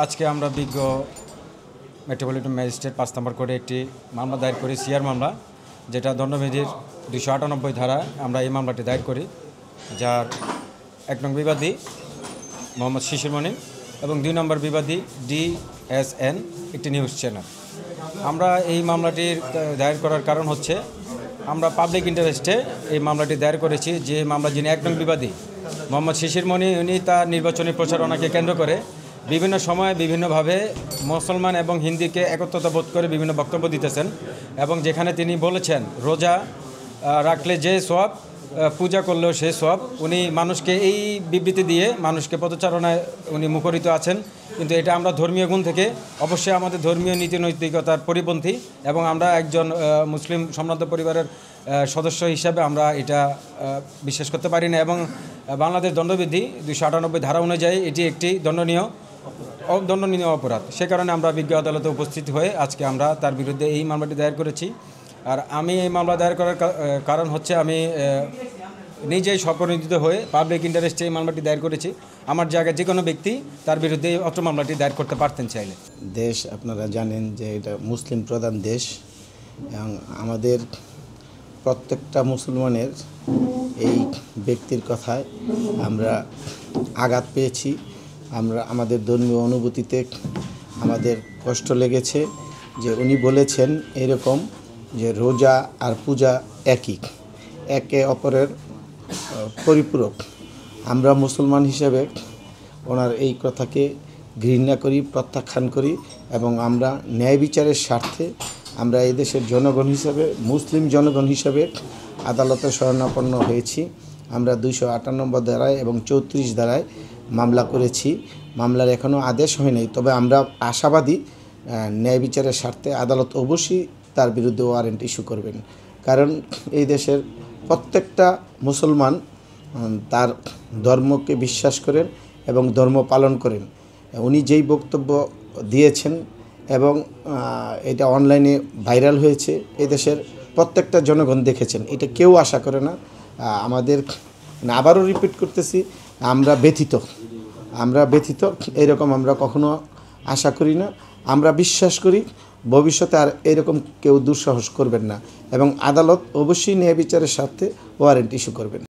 আজকে আমরা বিজ্ঞ মেট্রোপলিটন ম্যাজিস্ট্রেট ৫ নম্বর কোর্টে একটি মামলা দায়ের করি, সিআর মামলা, যেটা দণ্ডবিধির ২৯৮ ধারা আমরা এই মামলাটি দায়ের করি, যার ১ নং বিবাদী মোহাম্মদ শিশির মনি এবং ২ নম্বর বিবাদী DSN একটি নিউজ চ্যানেল। আমরা এই মামলাটির দায়ের করার কারণ হচ্ছে আমরা পাবলিক ইন্টারেস্টে এই মামলাটি দায়ের করেছি। যে মামলা যিনি ১ নং বিবাদী মোহাম্মদ শিশির মনি, উনি তার নির্বাচনী প্রচারণাকে কেন্দ্র করে বিভিন্ন সময়ে বিভিন্নভাবে মুসলমান এবং হিন্দুকে একত্রতা বোধ করে বিভিন্ন বক্তব্য দিতেছেন, এবং যেখানে তিনি বলেছেন রোজা রাখলে যে সওয়াব, পূজা করলেও সেই সওয়াব, উনি মানুষকে এই বিবৃতি দিয়ে মানুষকে পদচারণায় উনি মুখরিত আছেন। কিন্তু এটা আমরা ধর্মীয় গুণ থেকে অবশ্যই আমাদের ধর্মীয় নীতি নৈতিকতার পরিপন্থী, এবং আমরা একজন মুসলিম সম্ভ্রান্ত পরিবারের সদস্য হিসাবে আমরা এটা বিশ্বাস করতে পারি না। এবং বাংলাদেশ দণ্ডবিধি ২৯৮ ধারা অনুযায়ী এটি একটি দণ্ডনীয় অপরাধ। সে কারণে আমরা বিজ্ঞ আদালতে উপস্থিত হয়ে আজকে আমরা তার বিরুদ্ধে এই মামলাটি দায়ের করেছি। আর আমি এই মামলা দায়ের করার কারণ হচ্ছে আমি নিজেই স্বপ্রণোদিত হয়ে পাবলিক ইন্টারেস্টে এই মামলাটি দায়ের করেছি। আমার জায়গায় যে কোনো ব্যক্তি তার বিরুদ্ধে এই অত্র মামলাটি দায়ের করতে পারতেন চাইলে। দেশ আপনারা জানেন যে এটা মুসলিম প্রধান দেশ, এবং আমাদের প্রত্যেকটা মুসলমানের এই ব্যক্তির কথায় আমরা আঘাত পেয়েছি। আমরা আমাদের ধর্মীয় অনুভূতিতে আমাদের কষ্ট লেগেছে যে উনি বলেছেন এরকম যে রোজা আর পূজা একে অপরের পরিপূরক। আমরা মুসলমান হিসেবে ওনার এই কথাকে ঘৃণা করি, প্রত্যাখ্যান করি, এবং আমরা ন্যায় বিচারের স্বার্থে আমরা এই দেশের জনগণ হিসাবে, মুসলিম জনগণ হিসাবে আদালতে শরণাপন্ন হয়েছি। আমরা ২৫৮ ধারায় এবং ৩৪ ধারায় মামলা করেছি। মামলার এখনও আদেশ হয়নি, তবে আমরা আশাবাদী ন্যায় বিচারের স্বার্থে আদালত অবশ্যই তার বিরুদ্ধে ওয়ারেন্ট ইস্যু করবেন। কারণ এই দেশের প্রত্যেকটা মুসলমান তার ধর্মকে বিশ্বাস করেন এবং ধর্ম পালন করেন। উনি যেই বক্তব্য দিয়েছেন এবং এটা অনলাইনে ভাইরাল হয়েছে, এই দেশের প্রত্যেকটা জনগণ দেখেছেন। এটা কেউ আশা করে না। আমাদের আবারও রিপিট করতেছি, আমরা ব্যথিত। এরকম আমরা কখনো আশা করি না। আমরা বিশ্বাস করি ভবিষ্যতে আর এরকম কেউ দুঃসাহস করবেন না, এবং আদালত অবশ্যই ন্যায় বিচারের স্বার্থে ওয়ারেন্ট ইস্যু করবেন।